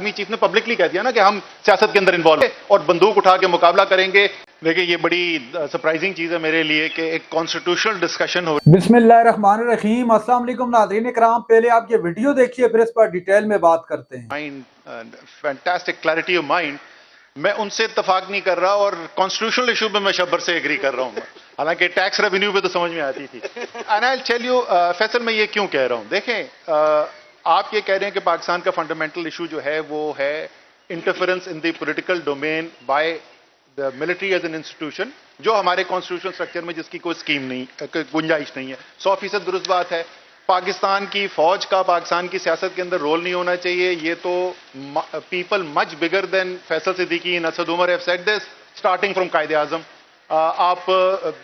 Army chief ने publicly कह दिया ना कि हम सियासत के अंदर इन्वॉल्व हैं और बंदूक उठा के मुकाबला करेंगे। देखिए ये बड़ी सरप्राइजिंग चीज है मेरे लिए कि एक कॉन्स्टिट्यूशनल डिस्कशन हो। बिस्मिल्लाहिर्रहमानिर्रहीम, अस्सलाम वालेकुम नाज़रीन इकराम, पहले आप ये वीडियो देखिए फिर इस पर डिटेल में बात करते हैं। Mind fantastic clarity of mind. मैं उनसे इत्तेफाक नहीं कर रहा और कॉन्स्टिट्यूशनल इशू में मैं शब्बर से एग्री कर रहा हूं, हालांकि टैक्स रेवेन्यू पे तो समझ में आती थी। And I tell you Faisal, मैं ये क्यों कह रहा हूं। देखें, आप ये कह रहे हैं कि पाकिस्तान का फंडामेंटल इशू जो है वो है interference in the political domain by the military as an institution, जो हमारे कॉन्स्टिट्यूशन स्ट्रक्चर में जिसकी कोई स्कीम नहीं, गुंजाइश नहीं है। 100% दुरुस्त बात है। पाकिस्तान की फौज का पाकिस्तान की सियासत के अंदर रोल नहीं होना चाहिए। ये तो people much bigger than Faisal Siddiqui and Asad Umar have said this starting from Quaid e Azam. आप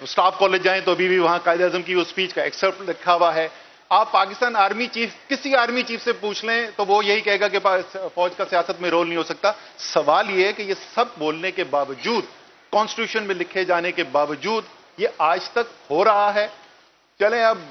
स्टाफ कॉलेज जाएं तो अभी भी वहां कायदे आजम की वो स्पीच का एक्सेप्ट लिखा हुआ है। आप पाकिस्तान आर्मी चीफ, किसी आर्मी चीफ से पूछ लें तो वो यही कहेगा कि फौज का सियासत में रोल नहीं हो सकता। सवाल ये है कि ये सब बोलने के बावजूद, कॉन्स्टिट्यूशन में लिखे जाने के बावजूद, ये आज तक हो रहा है। चलें अब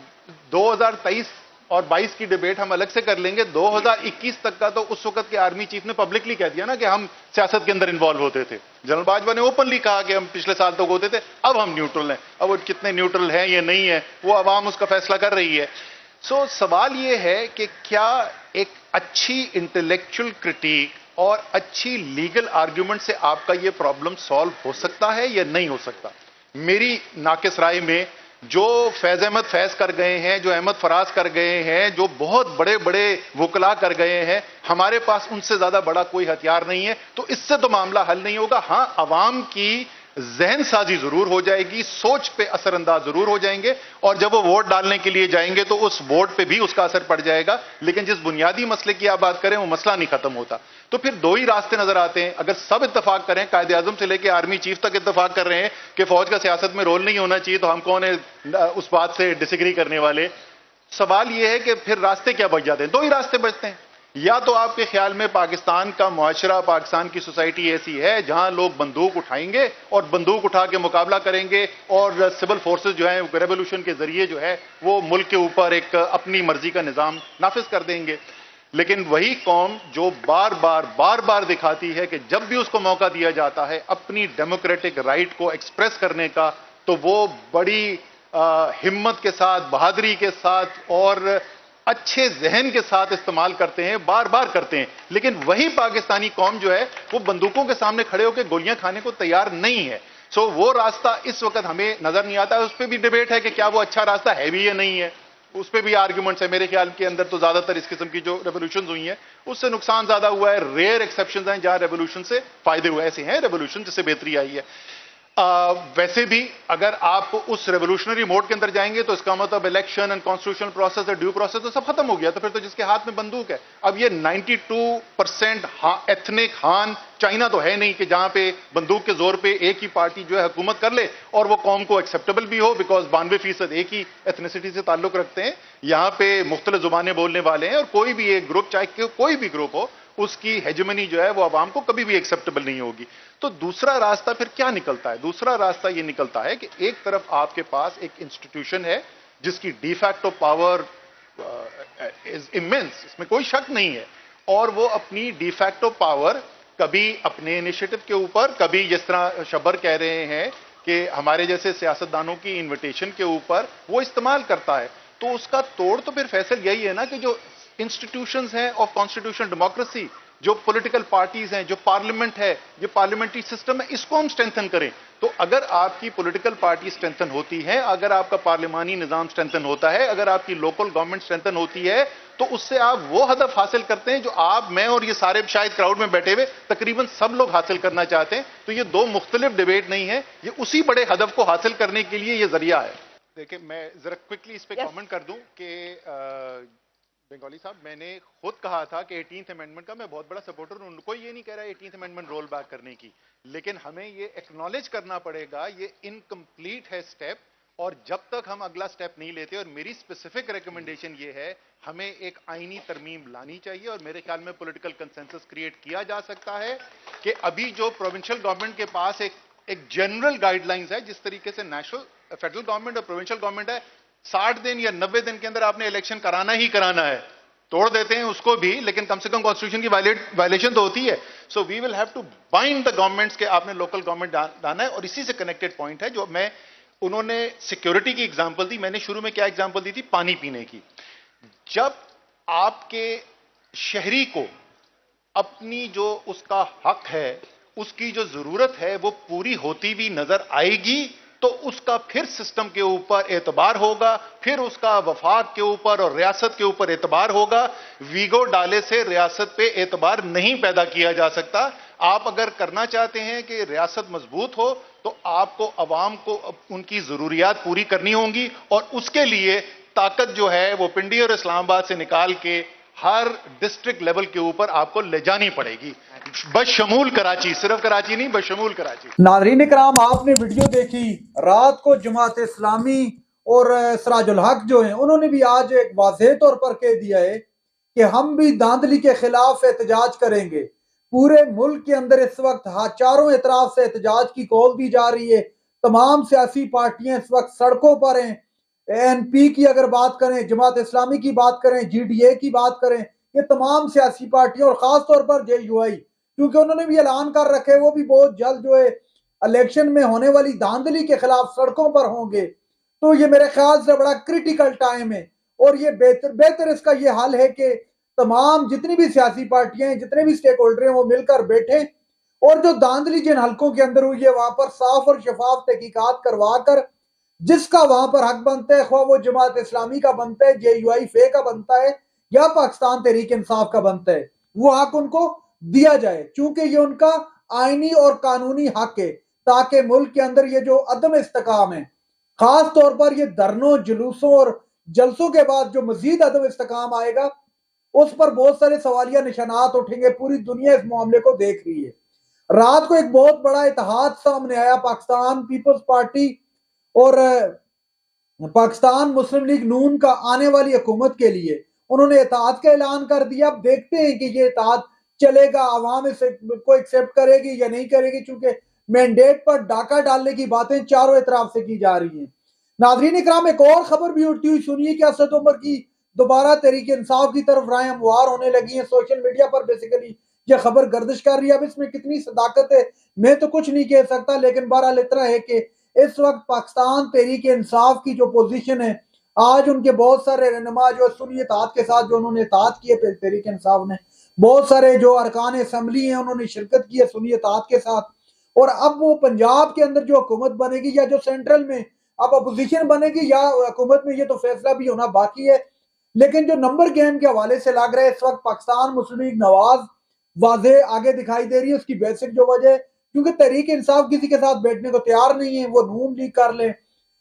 2023 और 22 की डिबेट हम अलग से कर लेंगे। 2021 तक का तो उस वक्त के आर्मी चीफ ने पब्लिकली कह दिया ना कि हम सियासत के अंदर इन्वॉल्व होते थे। जनरल बाजवा ने ओपनली कहा कि हम पिछले साल तक होते थे, अब हम न्यूट्रल हैं। अब वो कितने न्यूट्रल हैं या नहीं है वो अवाम उसका फैसला कर रही है। सो सवाल ये है कि क्या एक अच्छी इंटेलेक्चुअल क्रिटिक और अच्छी लीगल आर्ग्यूमेंट से आपका ये प्रॉब्लम सॉल्व हो सकता है या नहीं हो सकता। मेरी नाकिस राय में जो फैज अहमद फैज कर गए हैं, जो अहमद फराज कर गए हैं, जो बहुत बड़े बड़े वकला कर गए हैं, हमारे पास उनसे ज्यादा बड़ा कोई हथियार नहीं है। तो इससे तो मामला हल नहीं होगा। हां, अवाम की जहन साजी जरूर हो जाएगी, सोच पे असरअंदाज जरूर हो जाएंगे, और जब वो वोट डालने के लिए जाएंगे तो उस वोट पे भी उसका असर पड़ जाएगा। लेकिन जिस बुनियादी मसले की आप बात करें वो मसला नहीं खत्म होता। तो फिर दो ही रास्ते नजर आते हैं। अगर सब इत्तेफाक करें, कायदे आजम से लेकर आर्मी चीफ तक इत्तेफाक कर रहे हैं कि फौज का सियासत में रोल नहीं होना चाहिए, तो हम कौन है उस बात से डिसएग्री करने वाले। सवाल यह है कि फिर रास्ते क्या बच जाते हैं। दो ही रास्ते बचते हैं। या तो आपके ख्याल में पाकिस्तान का मुआशरा, पाकिस्तान की सोसाइटी ऐसी है जहां लोग बंदूक उठाएंगे और बंदूक उठा के मुकाबला करेंगे, और सिविल फोर्सेस जो है रेवोल्यूशन के जरिए जो है वो मुल्क के ऊपर एक अपनी मर्जी का निजाम नाफिज कर देंगे। लेकिन वही कौम जो बार बार दिखाती है कि जब भी उसको मौका दिया जाता है अपनी डेमोक्रेटिक राइट को एक्सप्रेस करने का, तो वो बड़ी हिम्मत के साथ, बहादुरी के साथ और अच्छे जहन के साथ इस्तेमाल करते हैं, बार बार करते हैं। लेकिन वही पाकिस्तानी कौम जो है वो बंदूकों के सामने खड़े होकर गोलियां खाने को तैयार नहीं है। सो वो रास्ता इस वक्त हमें नजर नहीं आता है। उस पर भी डिबेट है कि क्या वो अच्छा रास्ता है भी या नहीं है। उस पर भी आर्ग्यूमेंट्स है। मेरे ख्याल के अंदर तो ज्यादातर इस किस्म की जो रेवोल्यूशन हुई है उससे नुकसान ज्यादा हुआ है। रेयर एक्सेप्शंस हैं जहां रेवोल्यूशन से फायदे हुए, ऐसे हैं रेवोल्यूशन जिससे बेहतरी आई है। वैसे भी अगर आप उस रेवोल्यूशनरी मोड के अंदर जाएंगे तो इसका मतलब इलेक्शन एंड कॉन्स्टिट्यूशनल प्रोसेस और ड्यू प्रोसेस तो सब खत्म हो गया। तो फिर तो जिसके हाथ में बंदूक है, अब ये 92% एथनिक हान चाइना तो है नहीं कि जहां पे बंदूक के जोर पे एक ही पार्टी जो है हुकूमत कर ले और वो कौम को एक्सेप्टेबल भी हो, बिकॉज 92% एक ही एथनिसिटी से ताल्लुक रखते हैं। यहां पे मुख्तलिफ जुबानें बोलने वाले हैं और कोई भी एक ग्रुप, चाहे कोई भी ग्रुप हो, उसकी हेजेमनी जो है वो आवाम को कभी भी एक्सेप्टेबल नहीं होगी। तो दूसरा रास्ता फिर क्या निकलता है। दूसरा रास्ता ये निकलता है कि एक तरफ आपके पास एक इंस्टीट्यूशन है जिसकी डिफैक्टो पावर इज इमेंस, इसमें कोई शक नहीं है, और वो अपनी डिफैक्टो पावर कभी अपने इनिशिएटिव के ऊपर, कभी जिस तरह शबर कह रहे हैं कि हमारे जैसे सियासतदानों की इन्विटेशन के ऊपर वो इस्तेमाल करता है। तो उसका तोड़ तो फिर फैसल यही है ना कि जो इंस्टीट्यूशंस हैं ऑफ कॉन्स्टिट्यूशनल डेमोक्रेसी, जो पॉलिटिकल पार्टीज हैं, जो पार्लियामेंट है, जो पार्लियामेंट्री सिस्टम है, इसको हम स्ट्रेंथन करें। तो अगर आपकी पॉलिटिकल पार्टी स्ट्रेंथन होती है, अगर आपका पार्लियामानी निजाम स्ट्रेंथन होता है, अगर आपकी लोकल गवर्नमेंट स्ट्रेंथन होती है, तो उससे आप वो हदफ हासिल करते हैं जो आप, मैं और ये सारे शायद क्राउड में बैठे हुए तकरीबन सब लोग हासिल करना चाहते हैं। तो ये दो मुख्तलिफ डिबेट नहीं है, ये उसी बड़े हदफ को हासिल करने के लिए ये जरिया है। देखिए मैं जरा क्विकली इस पर कॉमेंट कर दूं कि बंगाली साहब, मैंने खुद कहा था कि 18th अमेंडमेंट का मैं बहुत बड़ा सपोर्टर हूं। कोई ये नहीं कह रहा है 18th अमेंडमेंट रोल बैक करने की, लेकिन हमें ये एक्नॉलेज करना पड़ेगा ये इनकम्प्लीट है स्टेप, और जब तक हम अगला स्टेप नहीं लेते, और मेरी स्पेसिफिक रिकमेंडेशन ये है, हमें एक आईनी तरमीम लानी चाहिए। और मेरे ख्याल में पॉलिटिकल कंसेंसस क्रिएट किया जा सकता है कि अभी जो प्रोविंशियल गवर्नमेंट के पास एक जनरल गाइडलाइंस है, जिस तरीके से नेशनल फेडरल गवर्नमेंट और प्रोविंशियल गवर्नमेंट है, 60 दिन या 90 दिन के अंदर आपने इलेक्शन कराना ही कराना है। तोड़ देते हैं उसको भी, लेकिन कम से कम कॉन्स्टिट्यूशन की वायलेशन तो होती है। So we will have to bind the governments के आपने लोकल गवर्नमेंट लाना है। और इसी से कनेक्टेड पॉइंट है जो मैं, उन्होंने सिक्योरिटी की एग्जांपल दी, मैंने शुरू में क्या एग्जांपल दी थी, पानी पीने की। जब आपके शहरी को अपनी जो उसका हक है, उसकी जो जरूरत है वो पूरी होती भी नजर आएगी, तो उसका फिर सिस्टम के ऊपर एतबार होगा, फिर उसका वफाक के ऊपर और रियासत के ऊपर एतबार होगा। वीगो डाले से रियासत पे एतबार नहीं पैदा किया जा सकता। आप अगर करना चाहते हैं कि रियासत मजबूत हो तो आपको अवाम को उनकी जरूरियात पूरी करनी होंगी, और उसके लिए ताकत जो है वो पिंडी और इस्लामाबाद से निकाल के हर डिस्ट्रिक्ट लेवल के ऊपर आपको ले जानी पड़ेगी, बशमूल कराची, सिर्फ कराची नहीं, बशमूल कराची। नाज़रीन इकराम, आपने वीडियो देखी, रात को जमात इस्लामी और सिराजुल हक जो हैं उन्होंने भी आज एक वाज़ेह तौर पर कह दिया है कि हम भी धांधली के खिलाफ एहतजाज करेंगे। पूरे मुल्क के अंदर इस वक्त चारों एतराफ से एहतजाज की कॉल दी जा रही है। तमाम सियासी पार्टियां इस वक्त सड़कों पर हैं। एनपी की अगर बात करें, जमात इस्लामी की बात करें, जीडीए की बात करें, ये तमाम सियासी पार्टियां और खास तौर पर जेयूआई, क्योंकि उन्होंने भी ऐलान कर रखे वो भी बहुत जल्द जो है इलेक्शन में होने वाली धांधली के खिलाफ सड़कों पर होंगे। तो ये मेरे ख्याल से बड़ा क्रिटिकल टाइम है, और ये बेहतर इसका ये हल है कि तमाम जितनी भी सियासी पार्टियां हैं, जितने भी स्टेक होल्डर हैं, वो मिलकर बैठे और जो धांधली जिन हलकों के अंदर हुई है वहां पर साफ और शफाफ तहकीकात करवा कर जिसका वहां पर हक बनता है, ख्वाह वो जमात इस्लामी का बनता है, जेयूआई फे का बनता है या पाकिस्तान तहरीक इंसाफ का बनता है, वो हक उनको दिया जाए, क्योंकि ये उनका आईनी और कानूनी हक है, ताकि मुल्क के अंदर ये जो अदम इस्तेकाम है, खास तौर पर ये धरनों, जुलूसों और जलसों के बाद जो मजीद अदम इस्तेकाम आएगा, उस पर बहुत सारे सवालिया निशानात उठेंगे। पूरी दुनिया इस मामले को देख रही है। रात को एक बहुत बड़ा इत्तेहाद सामने आया, पाकिस्तान पीपल्स पार्टी और पाकिस्तान मुस्लिम लीग नून का आने वाली हुकूमत के लिए उन्होंने इत्तेहाद का ऐलान कर दिया। अब देखते हैं कि ये इत्तेहाद चलेगा, आवाम इसे को एक्सेप्ट करेगी या नहीं करेगी, क्योंकि मैंडेट पर डाका डालने की बातें चारों इतराफ से की जा रही हैं। नाज़रीन इकराम, एक और खबर भी उठती हुई सुनिए कि असद उमर की दोबारा तहरीक इंसाफ की तरफ राय हमवार होने लगी है। सोशल मीडिया पर बेसिकली यह खबर गर्दिश कर रही है। अब इसमें कितनी सदाकत है मैं तो कुछ नहीं कह सकता, लेकिन बहरहाल इतना है कि इस वक्त पाकिस्तान तहरीक इंसाफ की जो पोजीशन है, आज उनके बहुत सारे रहनुमा जो सुन्नी इत्तेहाद के साथ जो उन्होंने इत्तेहाद किए तहरीक इंसाफ ने, बहुत सारे जो अरकान असम्बली हैं उन्होंने शिरकत की है सुन्नी इत्तेहाद के साथ। और अब वो पंजाब के अंदर जो हुकूमत बनेगी या जो सेंट्रल में अब अपोजिशन बनेगी या हुकूमत में, ये तो फैसला भी होना बाकी है। लेकिन जो नंबर गेम के हवाले से लग रहा है इस वक्त पाकिस्तान मुस्लिम लीग नवाज वाजे आगे दिखाई दे रही है। उसकी बेसिक जो वजह है, क्योंकि तहरीक इंसाफ किसी के साथ बैठने को तैयार नहीं है, वो नून लीग कर ले,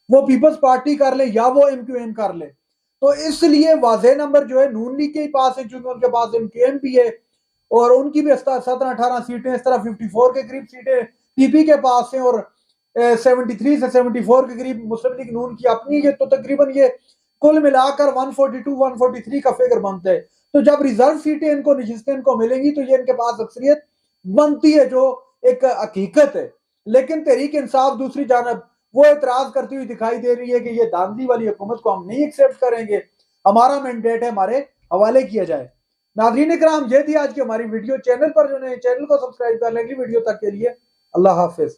वो पीपल्स पार्टी कर ले या वो एमक्यूएम कर ले, तो इसलिए वाजे नंबर जो है नून लीग के ही पास है, क्योंकि उनके पास एमक्यूएम भी है और उनकी भी 17-18 सीटें, इस तरह 54 के करीब सीटें पीपी के पास हैं और 73 से 74 के करीब मुस्लिम लीग नून की अपनी है। तो तकरीबन ये कुल मिलाकर 142-143 का फिगर बनता है। तो जब रिजर्व सीटें इनको नशिस्तें इनको मिलेंगी तो ये इनके पास अक्सरियत बनती है, जो एक हकीकत है। लेकिन तहरीक इंसाफ दूसरी जानब वो एतराज करती हुई दिखाई दे रही है कि ये धांधली वाली हुकूमत को हम नहीं एक्सेप्ट करेंगे, हमारा मैंडेट है हमारे हवाले किया जाए। नाज़रीन इकराम, ये थी आज की हमारी वीडियो। चैनल पर जो नए चैनल को सब्सक्राइब कर लेंगे। वीडियो तक के लिए अल्लाह हाफिज।